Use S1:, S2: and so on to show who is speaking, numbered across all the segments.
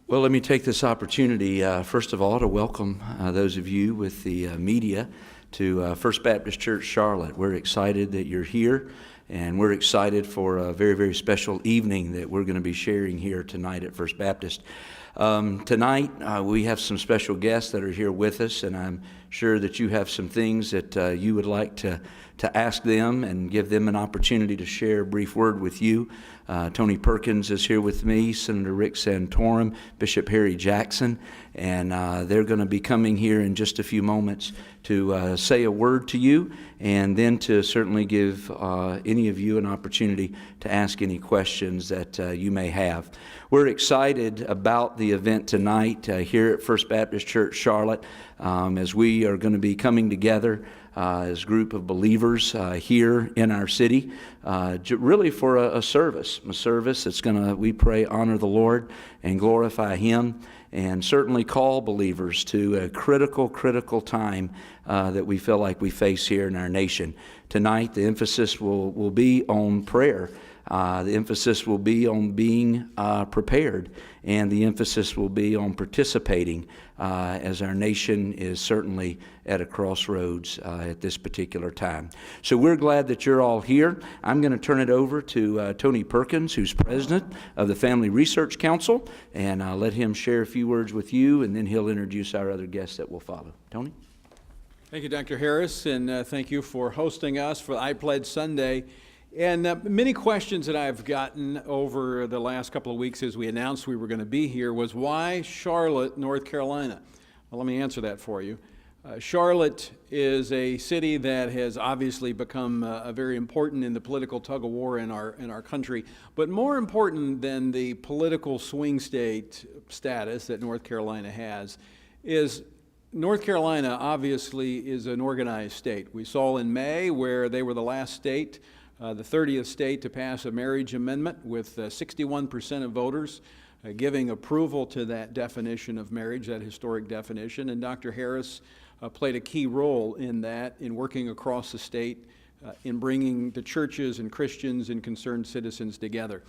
S1: Well, let me take this opportunity, first of all, to welcome those of you with the media to First Baptist Church Charlotte. We're excited that you're here, and we're excited for a very, very special evening that we're going to be sharing here tonight at First Baptist. Tonight, we have some special guests that are here with us, and I'm sure that you have some things that you would like to ask them and give them an opportunity to share a brief word with you. Tony Perkins is here with me, Senator Rick Santorum, Bishop Harry Jackson, and they're going to be coming here in just a few moments to say a word to you, and then to certainly give any of you an opportunity to ask any questions that you may have. We're excited about the event tonight here at First Baptist Church Charlotte, as we are going to be coming together as a group of believers here in our city, really for a service that's going to, we pray, honor the Lord and glorify Him, and certainly call believers to a critical time that we feel like we face here in our nation. Tonight, the emphasis will be on prayer. The emphasis will be on being prepared, and the emphasis will be on participating as our nation is certainly at a crossroads at this particular time. So we're glad that you're all here. I'm going to turn it over to Tony Perkins, who's president of the Family Research Council, and I'll let him share a few words with you, and then he'll introduce our other guests that will follow. Tony?
S2: Thank you, Dr. Harris, and thank you for hosting us for iPledge Sunday. And many questions that I've gotten over the last couple of weeks as we announced we were going to be here was, why Charlotte, North Carolina? Well, let me answer that for you. Charlotte is a city that has obviously become very important in the political tug-of-war in our country. But more important than the political swing state status that North Carolina has is North Carolina obviously is an organized state. We saw in May where they were the last state, the 30th state to pass a marriage amendment with 61% of voters giving approval to that definition of marriage, that historic definition. And Dr. Harris played a key role in that, in working across the state, in bringing the churches and Christians and concerned citizens together.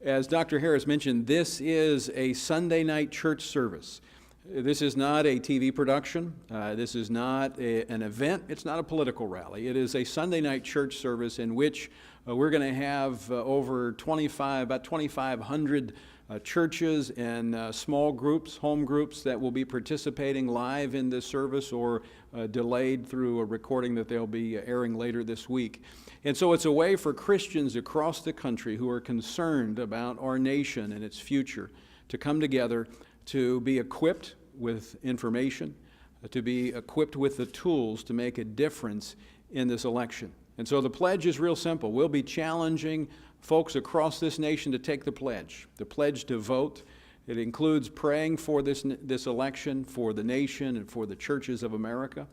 S2: As Dr. Harris mentioned, this is a Sunday night church service. This is not a TV production. This is not an event. It's not a political rally. It is a Sunday night church service in which we're going to have about 2,500 churches and small groups, home groups that will be participating live in this service or delayed through a recording that they'll be airing later this week. And so it's a way for Christians across the country who are concerned about our nation and its future to come together, to be equipped with information, to be equipped with the tools to make a difference in this election. And so the pledge is real simple. We'll be challenging folks across this nation to take the pledge to vote. It includes praying for this election, for the nation and for the churches of America,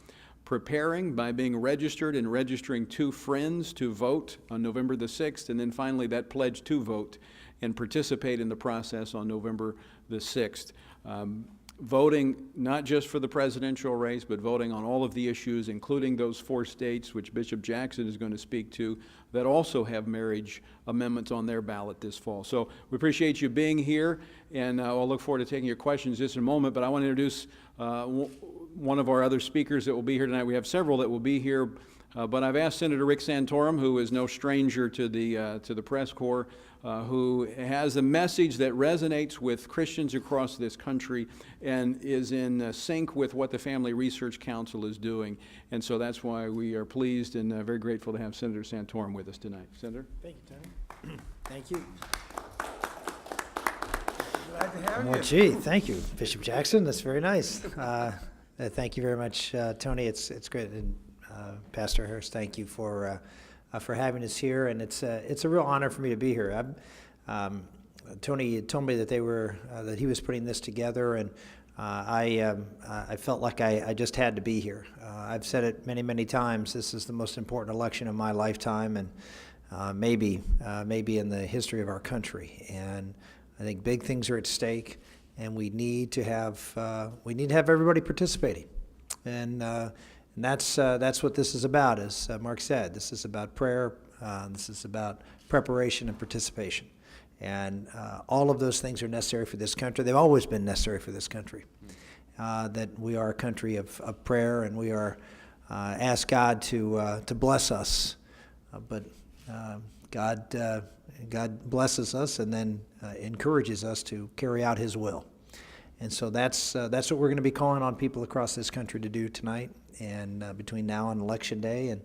S2: preparing by being registered and registering 2 friends to vote on November the 6th, and then finally that pledge to vote and participate in the process on November the 6th. Voting not just for the presidential race, but voting on all of the issues, including those 4 states, which Bishop Jackson is going to speak to, that also have marriage amendments on their ballot this fall. So we appreciate you being here, and I'll look forward to taking your questions just in a moment, but I want to introduce one of our other speakers that will be here tonight. We have several that will be here, but I've asked Senator Rick Santorum, who is no stranger to the press corps, who has a message that resonates with Christians across this country and is in sync with what the Family Research Council is doing. And so that's why we are pleased and very grateful to have Senator Santorum with us tonight. Senator?
S3: Thank you, Tony. Thank you. Glad to have you.
S4: Well, gee, thank you, Bishop Jackson. That's very nice. Thank you very much, Tony. It's great. And Pastor Harris, thank you for having us here, and it's a real honor for me to be here. Tony told me that that he was putting this together, and I felt like I just had to be here. I've said it many times. This is the most important election of my lifetime, and maybe in the history of our country. And I think big things are at stake, and we need to have everybody participating, and that's what this is about. As Mark said, this is about prayer. This is about preparation and participation. And all of those things are necessary for this country. They've always been necessary for this country. That we are a country of prayer, and we are ask God to bless us. But God blesses us and then encourages us to carry out His will. And so that's what we're going to be calling on people across this country to do tonight, and between now and Election Day. And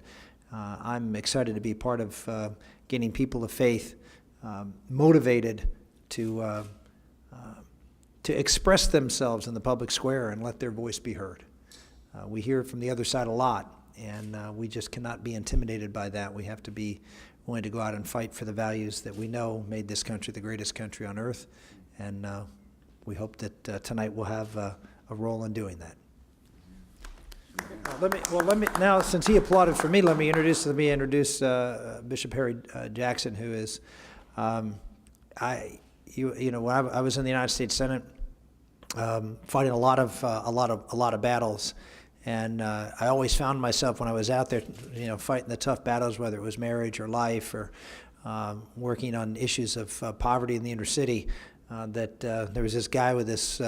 S4: I'm excited to be part of getting people of faith motivated to express themselves in the public square and let their voice be heard. We hear it from the other side a lot, and we just cannot be intimidated by that. We have to be willing to go out and fight for the values that we know made this country the greatest country on earth, and we hope that tonight we'll have a role in doing that. Let me now, since he applauded for me, let me introduce Bishop Harry Jackson, who is when I was in the United States Senate, fighting a lot of battles, and I always found myself when I was out there, fighting the tough battles, whether it was marriage or life or working on issues of poverty in the inner city. That there was this guy with this.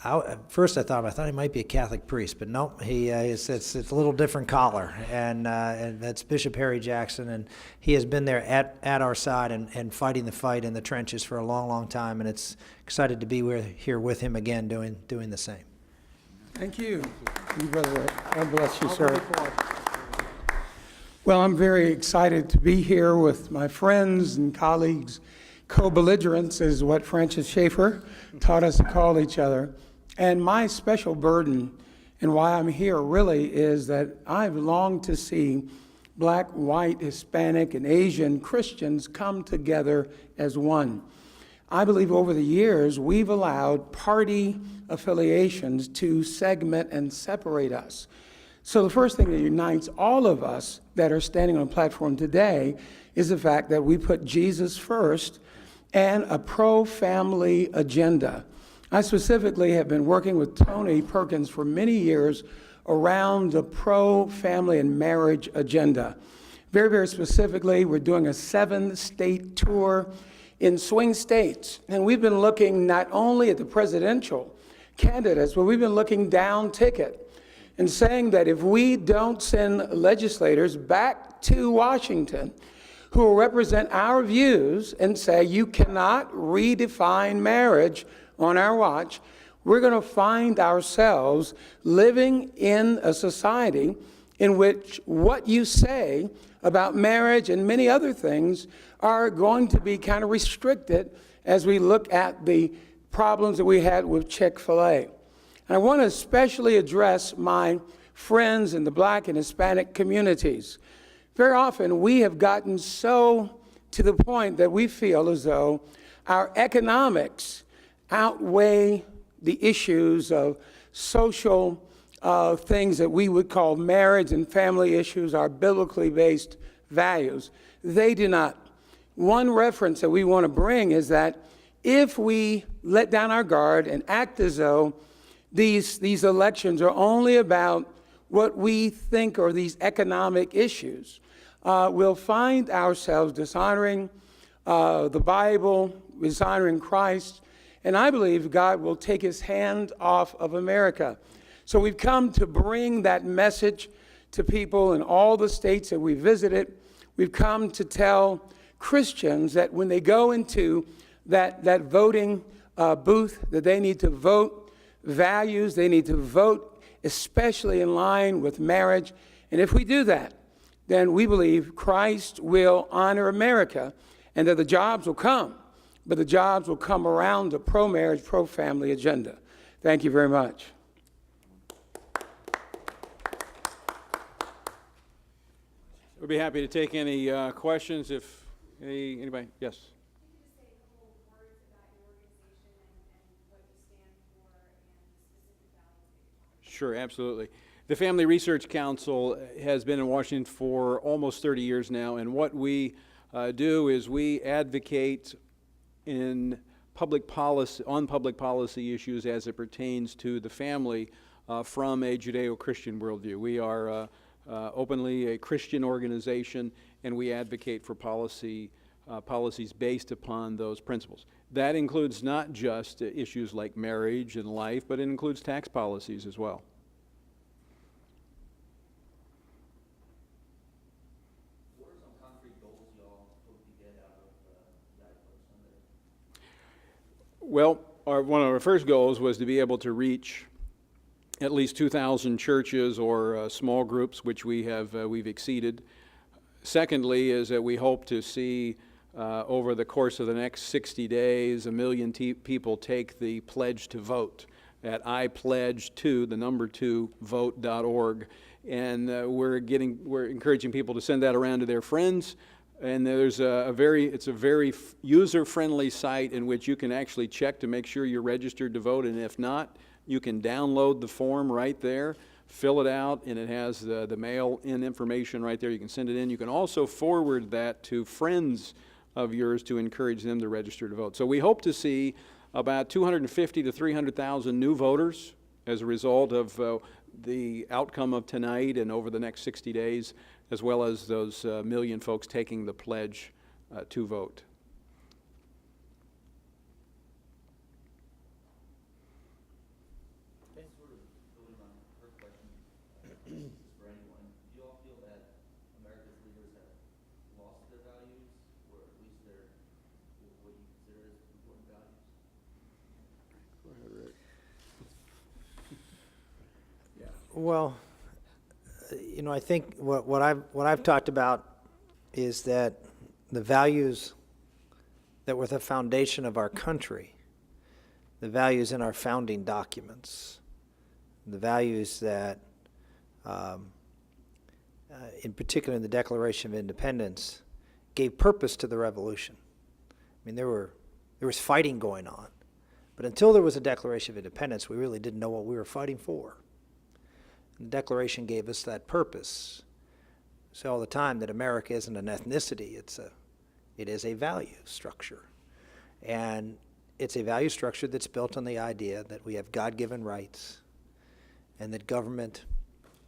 S4: At first, I thought he might be a Catholic priest, but no, it's a little different collar, and that's Bishop Harry Jackson, and he has been there at our side and fighting the fight in the trenches for a long, long time, and it's excited to be here with him again, doing the same.
S3: Thank you. Brother Rick. God bless you, sir. Well, I'm very excited to be here with my friends and colleagues. Co-belligerents is what Francis Schaeffer taught us to call each other. And my special burden and why I'm here really is that I've longed to see Black, white, Hispanic, and Asian Christians come together as one. I believe over the years we've allowed party affiliations to segment and separate us. So the first thing that unites all of us that are standing on a platform today is the fact that we put Jesus first and a pro-family agenda. I specifically have been working with Tony Perkins for many years around the pro-family and marriage agenda. Very, very specifically, we're doing a 7-state tour in swing states. And we've been looking not only at the presidential candidates, but we've been looking down ticket and saying that if we don't send legislators back to Washington who will represent our views and say you cannot redefine marriage on our watch, we're going to find ourselves living in a society in which what you say about marriage and many other things are going to be kind of restricted as we look at the problems that we had with Chick-fil-A. And I want to especially address my friends in the Black and Hispanic communities. Very often we have gotten so to the point that we feel as though our economics outweigh the issues of social things that we would call marriage and family issues, our biblically based values. They do not. One reference that we want to bring is that if we let down our guard and act as though these elections are only about what we think are these economic issues, we'll find ourselves dishonoring the Bible, dishonoring Christ, and I believe God will take his hand off of America. So we've come to bring that message to people in all the states that we visited. We've come to tell Christians that when they go into that voting booth, that they need to vote values, they need to vote especially in line with marriage. And if we do that, then we believe Christ will honor America and that the jobs will come, but the jobs will come around the pro-marriage, pro-family agenda. Thank you very much.
S2: We'd be happy to take any questions if anybody, yes. Sure, absolutely. The Family Research Council has been in Washington for almost 30 years now, and what we do is we advocate in public policy issues as it pertains to the family from a Judeo-Christian worldview. We are openly a Christian organization, and we advocate for policy policies based upon those principles. That includes not just issues like marriage and life, but it includes tax policies as well.
S1: What are some concrete goals y'all hope to get out of the iPledge Sunday?
S2: Well, one of our first goals was to be able to reach at least 2,000 churches or small groups, which we've exceeded. Secondly, is that we hope to see over the course of the next 60 days, 1 million people take the pledge to vote at iPledge2, the number 2, vote.org. And we're encouraging people to send that around to their friends. And there's it's a very user-friendly site in which you can actually check to make sure you're registered to vote. And if not, you can download the form right there, fill it out, and it has the mail-in information right there. You can send it in. You can also forward that to friends of yours to encourage them to register to vote. So we hope to see about 250 to 300,000 new voters as a result of the outcome of tonight and over the next 60 days, as well as those million folks taking the pledge to vote.
S1: Sort of building on her question, this is for anyone. Do you all feel that America's leaders have lost their values, or at least what you consider as important values?
S2: Go ahead, Rick.
S4: Well, I think what I've talked about is that the values that were the foundation of our country, the values in our founding documents, the values that, in particular in the Declaration of Independence, gave purpose to the revolution. I mean, there was fighting going on, but until there was a Declaration of Independence, we really didn't know what we were fighting for. The Declaration gave us that purpose. We say all the time that America isn't an ethnicity, it is a value structure. And it's a value structure that's built on the idea that we have God-given rights and that government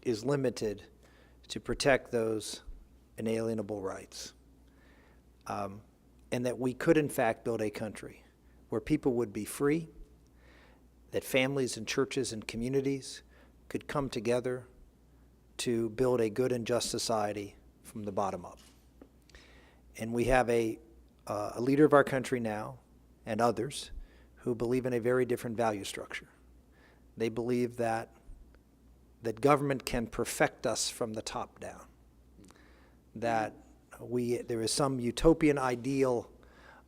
S4: is limited to protect those inalienable rights. And that we could, in fact, build a country where people would be free, that families and churches and communities could come together to build a good and just society from the bottom up. And we have a leader of our country now, and others, who believe in a very different value structure. They believe that government can perfect us from the top down, that there is some utopian ideal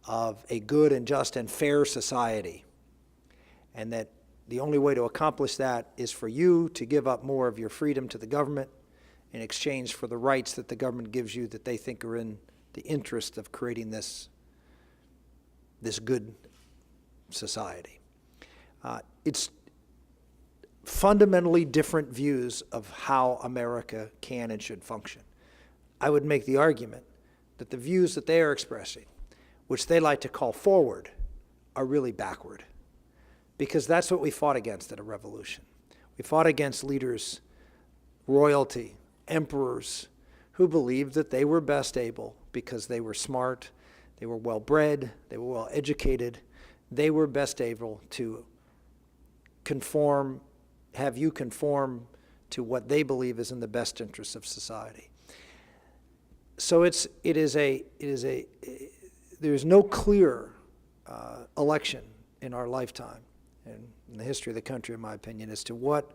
S4: of a good and just and fair society, and that the only way to accomplish that is for you to give up more of your freedom to the government in exchange for the rights that the government gives you that they think are in the interest of creating this good society. It's fundamentally different views of how America can and should function. I would make the argument that the views that they are expressing, which they like to call forward, are really backward. Because that's what we fought against at a revolution. We fought against leaders, royalty, emperors, who believed that they were best able because they were smart, they were well-bred, they were well-educated, they were best able to have you conform to what they believe is in the best interest of society. So there's no clear election in our lifetime, and in the history of the country, in my opinion, as to what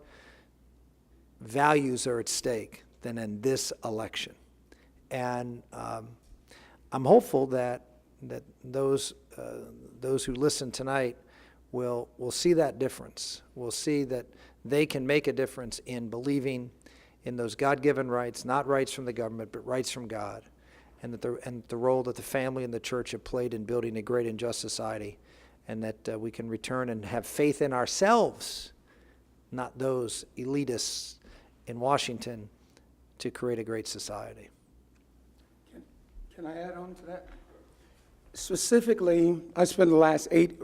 S4: values are at stake than in this election. And I'm hopeful that those who listen tonight will see that difference, will see that they can make a difference in believing in those God-given rights, not rights from the government, but rights from God, and the role that the family and the church have played in building a great and just society, and that we can return and have faith in ourselves, not those elitists in Washington, to create a great society.
S3: Can I add on to that? Specifically, I spent the last 8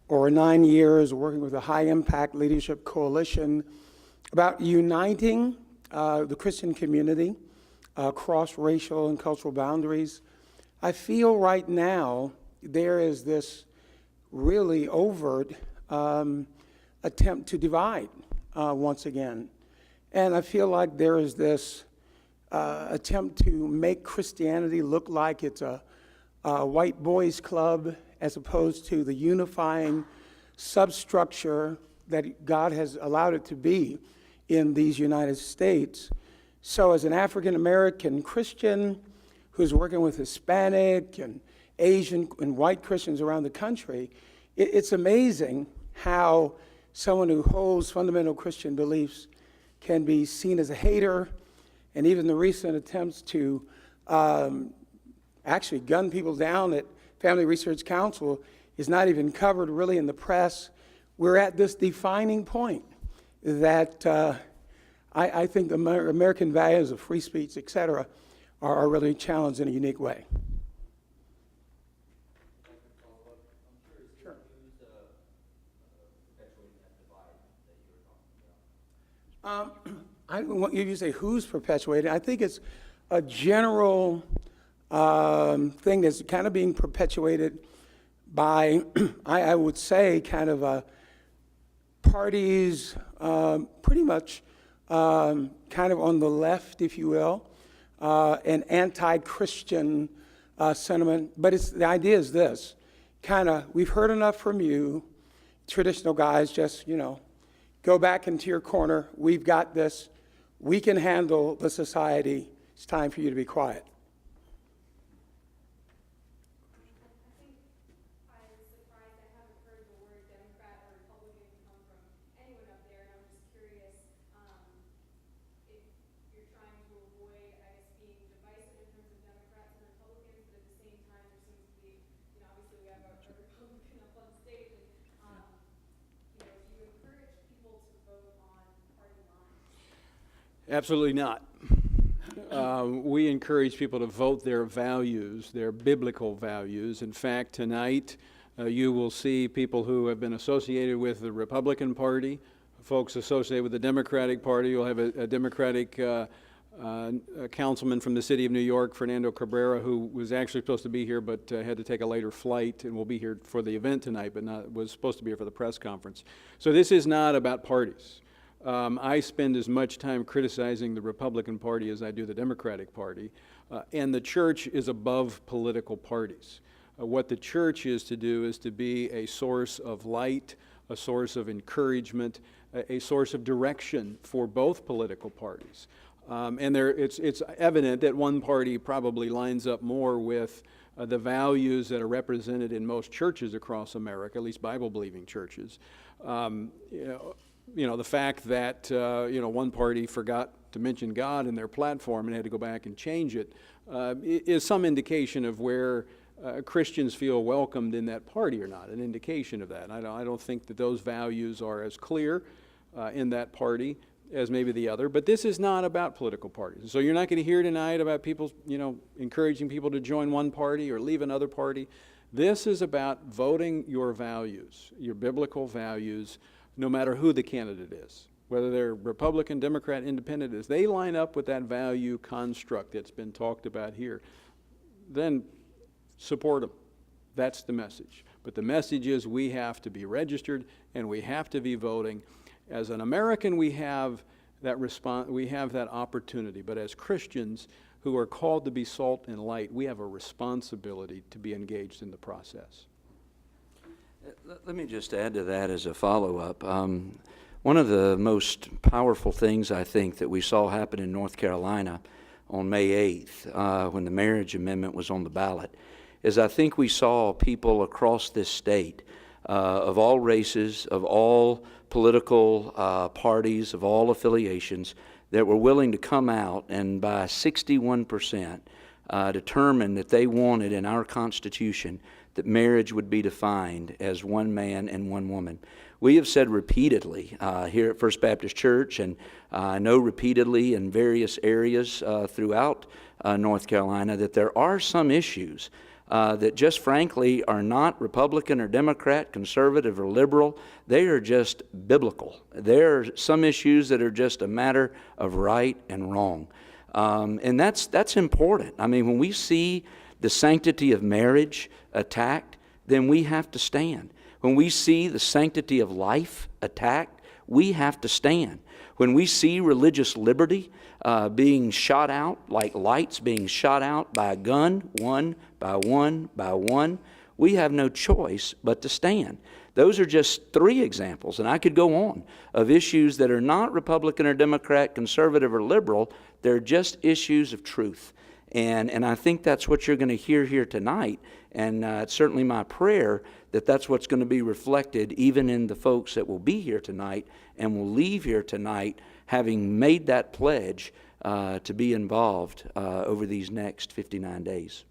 S3: or 9 years working with a high-impact leadership coalition about uniting the Christian community across racial and cultural boundaries I feel right now there is this really overt attempt to divide once again. And I feel like there is this attempt to make Christianity look like it's a white boys club as opposed to the unifying substructure that God has allowed it to be in these United States. So as an African American Christian who's working with Hispanic and Asian and white Christians around the country, it's amazing how someone who holds fundamental Christian beliefs can be seen as a hater, and even the recent attempts to actually gun people down at Family Research Council is not even covered really in the press. We're at this defining point that I think the American values of free speech, et cetera, are really challenged in a unique way. I don't want you to say who's perpetuating. I think it's a general thing that's kind of being perpetuated by, I would say, kind of parties pretty much kind of on the left, if you will, an anti-Christian sentiment. But the idea is this, kind of, we've heard enough from you, traditional guys, just, go back into your corner. We've got this. We can handle the society. It's time for you to be quiet.
S5: I was surprised I haven't heard the word Democrat or Republican come from anyone up there, and I'm just curious if you're trying to avoid, being divisive in terms of Democrats and Republicans, but at the same time there seems to be, obviously we have a Republican up on stage, and do you encourage people to vote on party lines?
S2: Absolutely not. We encourage people to vote their values, their biblical values. In fact, tonight you will see people who have been associated with the Republican Party, folks associated with the Democratic Party. You'll have a Democratic councilman from the city of New York, Fernando Cabrera, who was actually supposed to be here but had to take a later flight and will be here for the event tonight, but was supposed to be here for the press conference. So this is not about parties. I spend as much time criticizing the Republican Party as I do the Democratic Party, and the church is above political parties. What the church is to do is to be a source of light, a source of encouragement, a source of direction for both political parties. And it's evident that one party probably lines up more with the values that are represented in most churches across America, at least Bible-believing churches. The fact that one party forgot to mention God in their platform and had to go back and change it is some indication of where Christians feel welcomed in that party or not, an indication of that. I don't think that those values are as clear in that party as maybe the other, but this is not about political parties. So you're not going to hear tonight about people, encouraging people to join one party or leave another party. This is about voting your values, your biblical values, no matter who the candidate is, whether they're Republican, Democrat, Independent, as they line up with that value construct that's been talked about here, then support them. That's the message. But the message is we have to be registered and we have to be voting. As an American, we have that opportunity. But as Christians who are called to be salt and light, we have a responsibility to be engaged in the process.
S1: Let me just add to that as a follow-up. One of the most powerful things I think that we saw happen in North Carolina on May 8th, when the marriage amendment was on the ballot, is I think we saw people across this state of all races, of all political parties, of all affiliations, that were willing to come out and by 61% determine that they wanted in our Constitution that marriage would be defined as one man and one woman. We have said repeatedly here at First Baptist Church, and I know repeatedly in various areas throughout North Carolina, that there are some issues that just frankly are not Republican or Democrat, conservative or liberal. They are just biblical. There are some issues that are just a matter of right and wrong. And that's important. I mean, when we see the sanctity of marriage attacked, then we have to stand. When we see the sanctity of life attacked, we have to stand. When we see religious liberty being shot out, like lights being shot out by a gun, one by one by one, we have no choice but to stand. Those are just 3 examples, and I could go on, of issues that are not Republican or Democrat, conservative or liberal. They're just issues of truth. And I think that's what you're going to hear here tonight, and it's certainly my prayer that that's what's going to be reflected even in the folks that will be here tonight and will leave here tonight having made that pledge to be involved over these next 59 days.